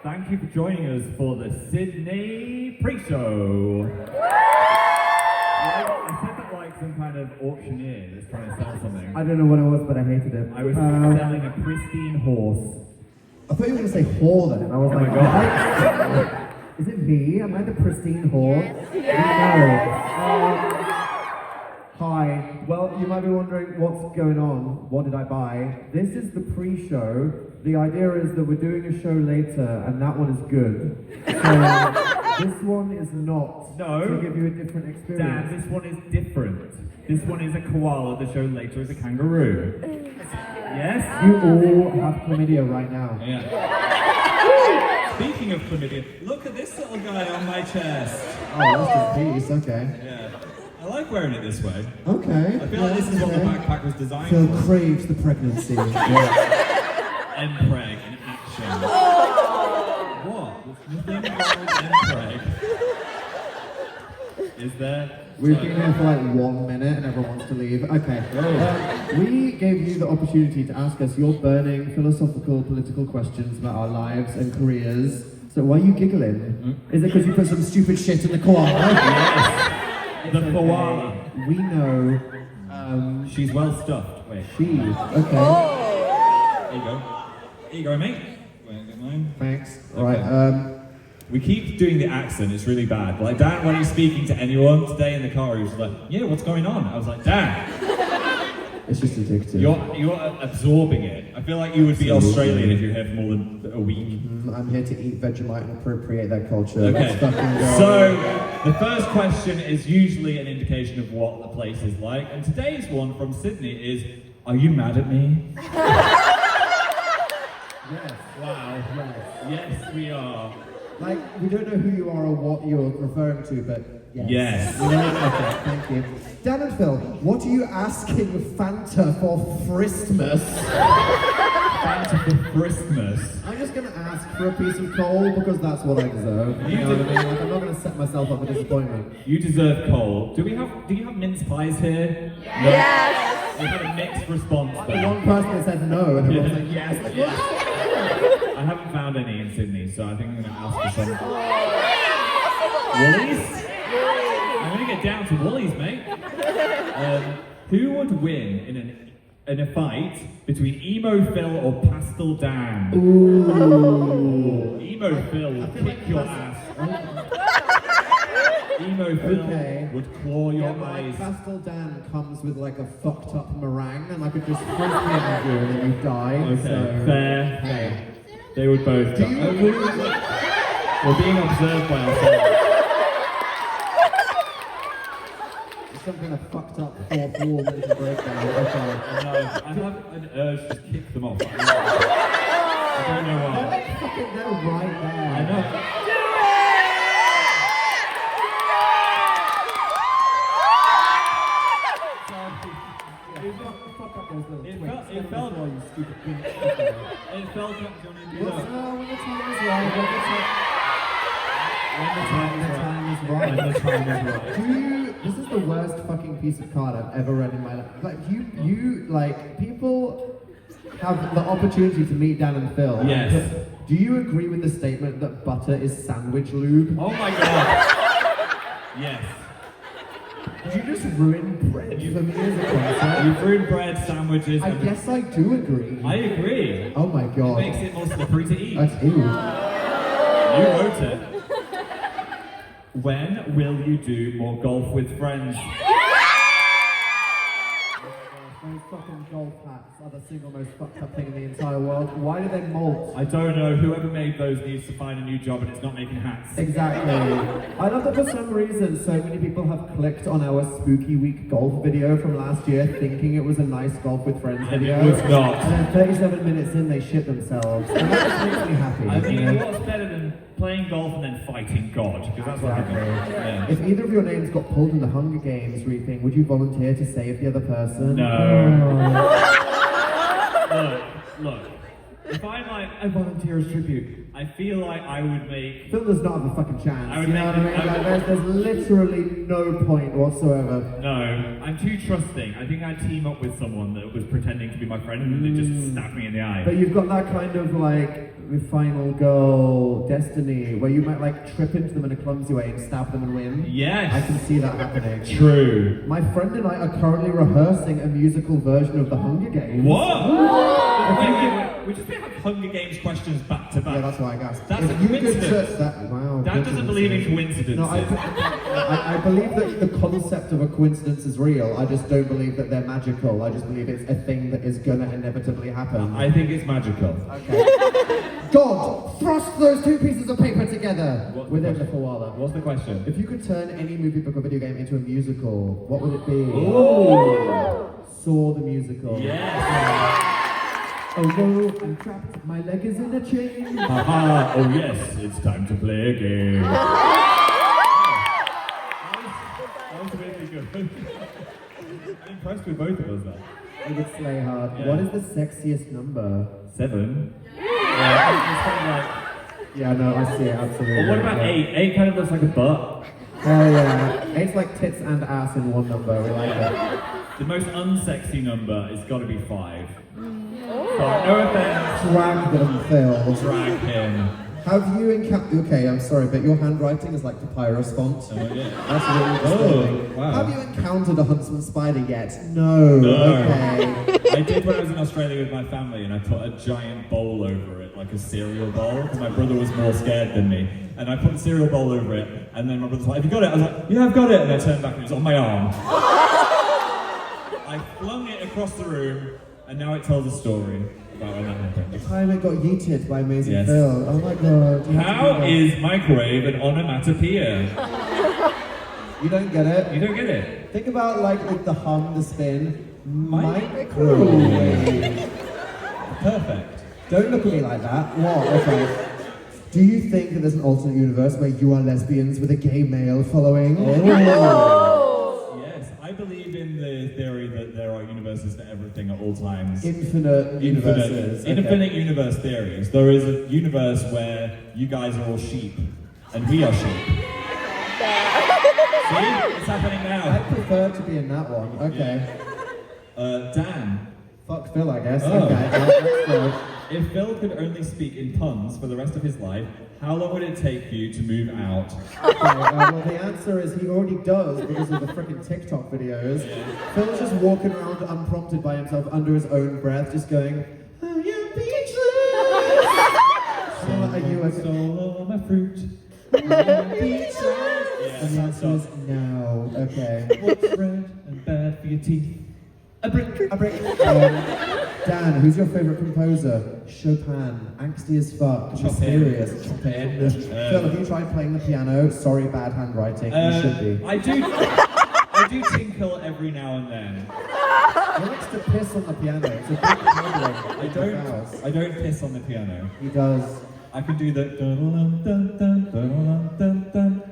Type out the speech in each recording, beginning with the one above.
Thank you for joining us for the Sydney pre-show. I said that like some kind of auctioneer that's trying to sell something. I don't know what it was, but I hated it. I was selling a pristine horse. I thought you were going to say whore then, and I was Oh like, my God. what? Is it me? Am I the pristine whore? No. Hi. Well, you might be wondering what's going on. What did I buy? This is the pre-show. The idea is that we're doing a show later, and that one is good. So this one is not. No. To give you a different experience. Dan, this one is different. This one is a koala. The show later is a kangaroo. Yes? You all have chlamydia right now. Yeah. Speaking of chlamydia, look at this little guy on my chest. Oh, that's in peace. Okay. Yeah. I like wearing it this way. Okay. I feel like this is what the backpack was designed Phil for. craves the pregnancy. Mpreg in action. What? There's nothing wrong with Mpreg. Is there? We've been here for like 1 minute and everyone wants to leave. Okay. We gave you the opportunity to ask us your burning philosophical, political questions about our lives and careers. So why are you giggling? Is it because you put some stupid shit in the koala? Yes. The koala. We know. She's well stuffed. Wait. She. Okay. There you go. Here you go, mate. Wait, get mine. Thanks. Okay. Alright, We keep doing the accent, it's really bad. Like, Dan, when he's speaking to anyone today in the car, he was like, yeah, what's going on? I was like, Dan, it's just addictive. you're absorbing it. I feel like you would be Australian if you're here for more than a week. I'm here to eat Vegemite and appropriate that culture. Okay, Let's fucking go. so the first question is usually an indication of what the place is like, and today's one from Sydney is, are you mad at me? Yes. Wow. Yes. Yes, we are. Like, we don't know who you are or what you're referring to, but yes. Yes. Okay, thank you. Dan and Phil, what are you asking Fanta for Christmas? Fanta for Christmas. I'm just going to ask for a piece of coal because that's what I deserve. You know what I mean? Like, I'm not going to set myself up for disappointment. You deserve coal. Do you have mince pies here? Yes. We've had a mixed response The there. one person that said no, and everyone's like, yes. Like, I haven't found any in Sydney, so I think I'm going to ask for some. Woolies? I'm going to get down to Woolies, mate. Who would win in a fight between Emo Phil or Pastel Dan? Ooh. Emo Phil will kick your ass. Emo Phil would claw your eyes. Pastel Dan comes with like a fucked up meringue, and I could just frisbee it at you, and then you die. Okay, so, fair. Hey. They would both. Do you agree with We're being observed by ourselves. some kind of fucked up fourth wall mental breakdown? Okay. No, I have an urge to kick them off. I don't know why. They're fucking there right there. I know. It felt. You stupid bitch. It felt like Johnny did that. When the time is right. When the time is right. This is the worst fucking piece of card I've ever read in my life. Like like people have the opportunity to meet Dan and Phil. Yes. Do you agree with the statement that butter is sandwich lube? Oh my god. Yes. Did you just ruin bread for me as a concept? You've ruined bread, sandwiches. I guess I do agree. I agree. Oh my god. It makes it more slippery to eat. That's ew. You wrote it. When will you do more golf with friends? Those fucking golf hats are the single most fucked up thing in the entire world. Why do they molt? I don't know. Whoever made those needs to find a new job, and it's not making hats. Exactly. I love that for some reason so many people have clicked on our Spooky Week golf video from last year thinking it was a nice golf with friends And video. it was not. And then 37 minutes in they shit themselves. And that just makes me happy. I mean, you know? what's better than playing golf and then fighting God? Because that's what happened. Yeah. If either of your names got pulled in the Hunger Games reaping, would you volunteer to save the other person? No. Look. If I'm like a volunteer's tribute, I feel like I would make. Phil does not have a fucking chance. I would You know what I make mean? it- Like, there's literally no point whatsoever. No, I'm too trusting. I think I'd team up with someone that was pretending to be my friend and they just stabbed me in the eye. But you've got that kind of like final girl destiny, where you might like trip into them in a clumsy way and stab them and win. Yes. I can see that happening. True. My friend and I are currently rehearsing a musical version of the Hunger Games. What? Wait. We just have Hunger Games questions back to back. Yeah, that's why I guessed. That's If a you could coincidence. just- that, wow. Dad doesn't believe in coincidences. No, I believe that the concept of a coincidence is real. I just don't believe that they're magical. I just believe it's a thing that is gonna inevitably happen. I think it's magical. Okay. God, thrust those two pieces of paper together What's the within the question? koala. What's the question? If you could turn any movie, book, or video game into a musical, what would it be? Ooh. Saw the musical. Yes. Oh no, I'm trapped. My leg is in a chain. Haha, oh yes, it's time to play a game. That was really good. I'm impressed with both of us there. It would slay hard. Yeah. What is the sexiest number? 7. Yeah, it's kind of like, Yeah, no, I see it, absolutely. well, what about Yeah. 8? 8 kind of looks like a butt. Oh yeah. Eight's like tits and ass in one number. We like it. The most unsexy number is got to be 5. Sorry, no offense. Drag them, Phil. Drag him. Have you encountered? Okay, I'm sorry, but your handwriting is like papyrus font. Oh, yeah. That's really disturbing. Oh, wow. Have you encountered a huntsman spider yet? No. No. Okay. I did when I was in Australia with my family, and I put a giant bowl over it, like a cereal bowl, because my brother was more scared than me. And I put the cereal bowl over it, and then my brother's like, "Have you got it?" I was like, "Yeah, I've got it." And I turned back, and it was on my arm. I flung it across the room, and now it tells a story about when that happened. The time it got yeeted by Amazing Yes. Phil. Oh my god. you have to How do that. is microwave an onomatopoeia? You don't get it? You don't get it. Think about like with the hum, the spin. Microwave. Perfect. Don't look at me like that. What? Okay. Do you think that there's an alternate universe where you are lesbians with a gay male following? Yes, I believe in the theory that there are universes for everything at all times. Infinite universes. Okay. Infinite universe theories. There is a universe where you guys are all sheep, and we are sheep. See? It's happening I now. prefer to be in that one. Okay. Dan, Fuck Phil, I guess. Oh. Okay. Let's go. if Phil could only speak in puns for the rest of his life, how long would it take you to move out? Okay, well, the answer is he already does because of the freaking TikTok videos. Phil's just walking around unprompted by himself under his own breath, just going, I am speechless. Are you a Solo my fruit. And the answer is no. Okay. What's red and bad for your teeth? A brick. Dan, who's your favourite composer? Chopin. Angsty as fuck. Mysterious. Chopin. Phil, have you tried playing the piano? Sorry, bad handwriting. You should be. I do tinkle every now and then. He likes to piss on the piano. It's a big problem. I don't piss on the piano. He does. I can do the dun dun dun dun dun dun,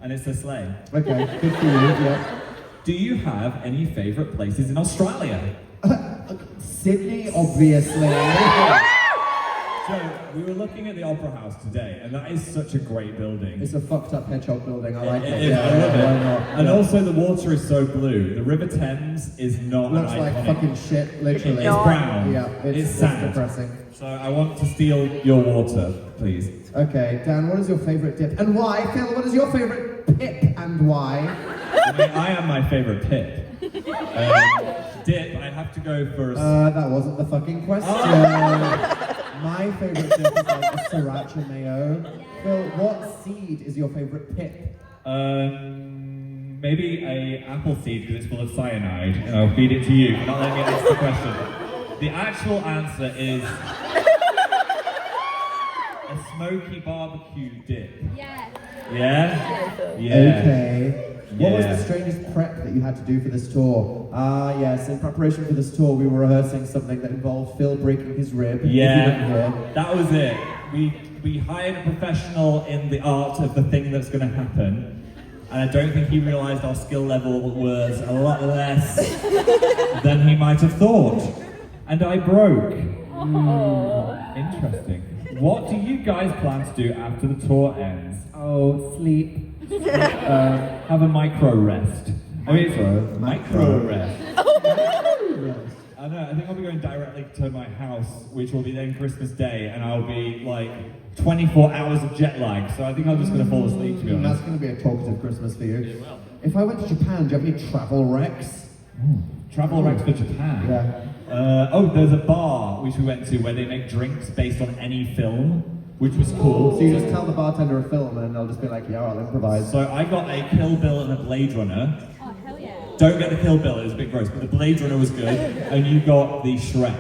and it's a sleigh. Okay, good for you. Yeah. Do you have any favourite places in Australia? Sydney, obviously. So we were looking at the Opera House today, and that is such a great building. It's a fucked up hedgehog building. I like it. It is, I love it. Why not? And Yeah. also the water is so blue. The River Thames is not Looks an like iconic. fucking shit, literally. It's brown. Yeah, it's sad. depressing. So I want to steal your water, please. Okay, Dan, what is your favourite dip and why? Phil, what is your favourite pip and why? I mean, I am my favourite pip. Dip, I have to go for a... That wasn't the fucking question. My favourite dip is like a sriracha mayo. Phil, what seed is your favourite pip? Maybe a apple seed because it's full of cyanide, and I'll feed it to you for not letting me answer the question. The actual answer is a smoky barbecue dip. Yes. Yeah? Yeah. Okay. What was Yeah. the strangest prep that you had to do for this tour? Ah, yes, in preparation for this tour, we were rehearsing something that involved Phil breaking his rib. If you didn't Yeah, hear. that was it. We hired a professional in the art of the thing that's going to happen, and I don't think he realised our skill level was a lot less than he might have thought. And I broke. Interesting. What do you guys plan to do after the tour ends? Oh, sleep. Have a micro rest. Micro rest. I know, I think I'll be going directly to my house, which will be then Christmas Day, and I'll be like 24 hours of jet lag, so I think I'm just going to fall asleep, to be honest. That's going to be a talkative Christmas for you. It will. If I went to Japan, do you have any travel recs? Travel recs for Japan? Yeah. Oh, there's a bar which we went to where they make drinks based on any film, which was cool. So you just tell the bartender a film and they'll just be like, yeah, I'll improvise. So I got a Kill Bill and a Blade Runner. Oh, hell yeah. Don't get the Kill Bill, it was a bit gross, but the Blade Runner was good, and you got the Shrek.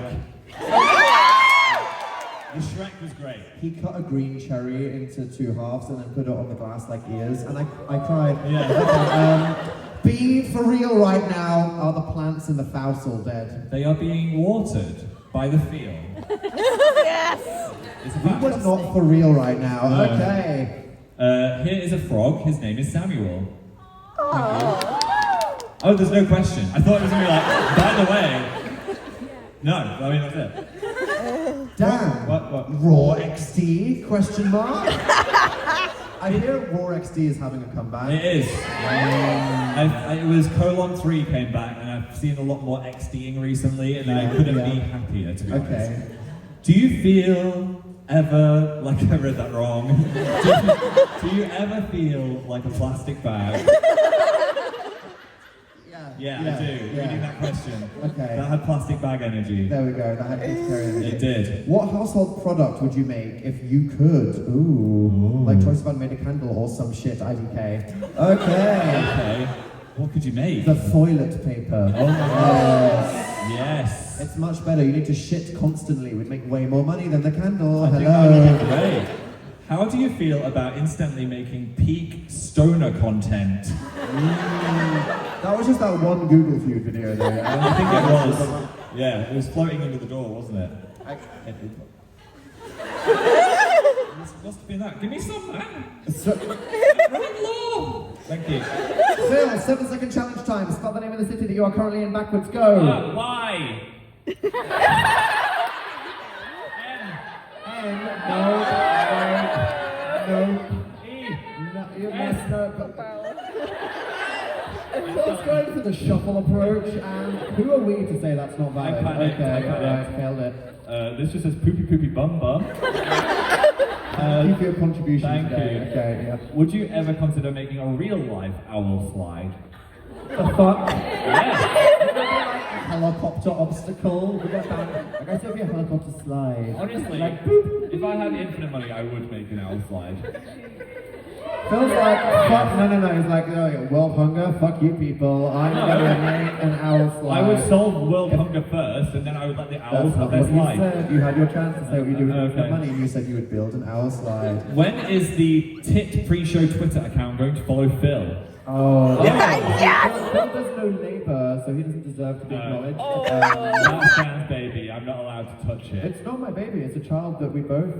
The Shrek was great. He cut a green cherry into 2 halves and then put it on the glass like ears, and I cried. Yeah. Be for real right now, are the plants in the house all dead? They are being watered by the field. Yes! It's a He fact. was not for real right now. No. Okay. Here is a frog, his name is Samuel. Oh, there's no question. I thought it was going to be like, by the way. No, I mean, that's it. Damn. What? Raw XD? Question mark? I hear Raw XD is having a comeback. It is. It was :3 came back, and I've seen a lot more XDing recently, and I couldn't be happier, to be honest. Okay. Do you feel ever, like I read that wrong, do you ever feel like a plastic bag? Yeah, I do. Reading that question. Okay. That had plastic bag energy. There we go. That had experience. It did. What household product would you make if you could? Ooh. Like Troye Sivan made a candle or some shit, IDK. Okay. Okay. What could you make? The toilet paper. Oh my god. Yes. It's much better. You need to shit constantly. We'd make way more money than the candle. I think Hello. that would be great. How do you feel about instantly making peak stoner content? That was just that one Google feud video there. I think it was. Yeah, it was floating under the door, wasn't it? It must have been that. Give me some, man. Run along. Thank you. Phil, 7-second challenge time. Spell the name of the city that you are currently in backwards. Go. Why? N. No. E. No, you messed up. Let's go for the shuffle approach, and who are we to say that's not valid? I panicked. Alright, failed it. This just says poopy poopy bum bum. Thank you for your contribution Thank today. you. Okay, yeah. Would you ever consider making a real life owl slide? The fuck? Yeah. Helicopter obstacle. We got that. I guess it'll be a helicopter slide. Honestly, Like, boop. if I had infinite money, I would make an owl slide. Phil's like, fuck, no. He's like, oh, yeah, world hunger, fuck you people. I'm gonna make an owl slide. I would solve world hunger first, and then I would let the owls That's have not their what you slide. said. You had your chance to say what you do with Okay. your money. You said you would build an owl slide. When is the TIT pre-show Twitter account going to follow Phil? Oh, Yes! Phil does no labour, so he doesn't deserve to be acknowledged. That sounds baby. I'm not allowed to touch it. It's not my baby. It's a child that we both,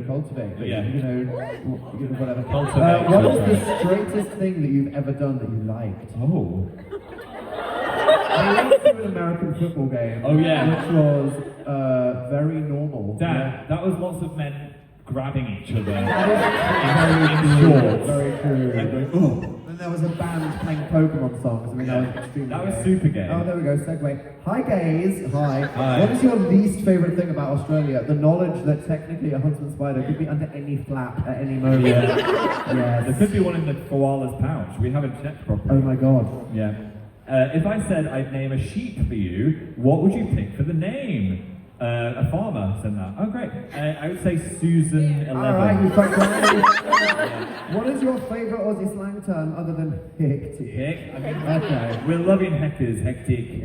cultivate. That, Yeah. Whatever. Cultivate What is children. the straightest thing that you've ever done that you liked? Oh. I went to an American football game. Oh, yeah. Which was very normal. Dad, that was lots of men grabbing each other. That is In shorts. very true. Like, oh. And there was a band playing Pokemon songs. I mean, that was extremely That was gay. super gay. Oh, there we go, segue. Hi, gays. Hi. Hi. What is your least favourite thing about Australia? The knowledge that technically a huntsman spider could be under any flap at any moment. There Yes. could be one in the koala's pouch. We haven't checked properly. Oh my god. Yeah. If I said I'd name a sheep for you, what would you pick for the name? A farmer said that. Oh, great. I would say Susan 11. Alright, you've got great. What is your favourite Aussie slang term other than hectic? Heck, I mean, Okay. we're loving heckers, hectic.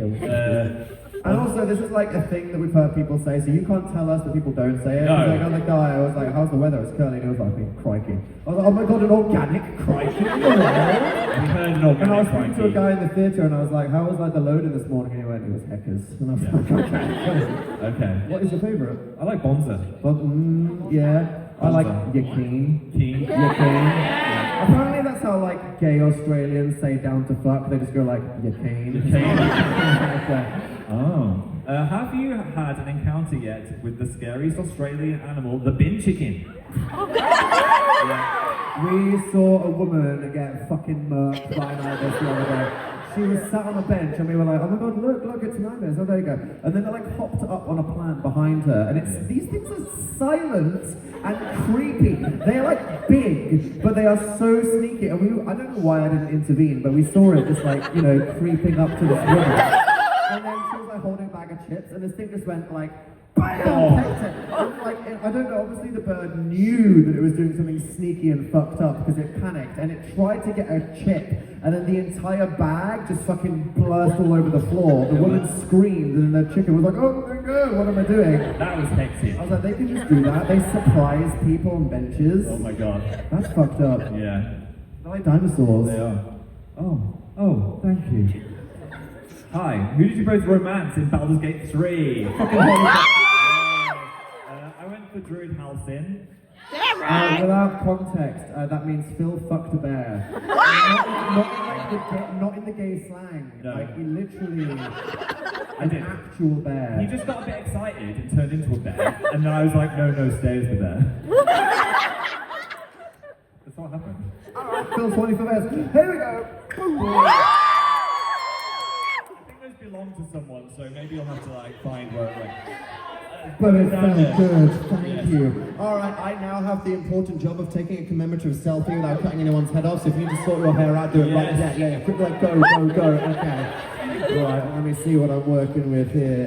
And also, this is like a thing that we've heard people say, so you can't tell us that people don't say it. No. Like on the guy, I was like, how's the weather? It's curly, and he was like, crikey. I was like, oh my god, an organic crikey. We heard an And I was organic speaking to a guy in the theatre, and I was like, how was like the loader this morning? And he went, it was heckers. And I was like, okay. Okay. What is your favourite? I like Bonza. But, yeah. I like Bonza. Yakin. Keen. Yakin. Apparently that's how like gay Australians say down to fuck. They just go like Yakin. Okay. Oh. Have you had an encounter yet with the scariest Australian animal, the bin chicken? We saw a woman get fucking murked by an ibis the other day. she was sat on a bench and we were like, oh my god, look, it's nightmares. Oh, there you go. And then they like hopped up on a plant behind her, and it's these things are silent and creepy. They are like big, but they are so sneaky. And I don't know why I didn't intervene, but we saw it just like, you know, creeping up to this woman. And then she was like holding a bag of chips, and this thing just went like, bam! Pecked it. And, like, I don't know, obviously the bird knew that it was doing something sneaky and fucked up because it panicked, and it tried to get a chip, and then the entire bag just fucking burst all over the floor. The woman screamed, and then the chicken was like, oh my god, what am I doing? That was hectic. I was like, they can just do that. They surprise people on benches. Oh my god. That's fucked up. Yeah. They're like dinosaurs. They are. Oh, thank you. Hi, who did you both romance in Baldur's Gate 3? Fucking I went for Druid Halcyon. Damn right. Without context, that means Phil fucked a bear. not in the gay slang. No. Like, he literally... I did. Actual bear. He just got a bit excited and turned into a bear, and then I was like, no, stay as the bear. That's what happened. Alright, Phil's 20 for bears. Here we go! I think those belong to someone, so maybe you'll have to like find where it went. But it felt Yeah. good, thank Yes. you. Alright, I now have the important job of taking a commemorative selfie without cutting anyone's head off, so if you just sort your hair out, do it right. Yes. Yeah. Quick, like, go, okay. Right, let me see what I'm working with here.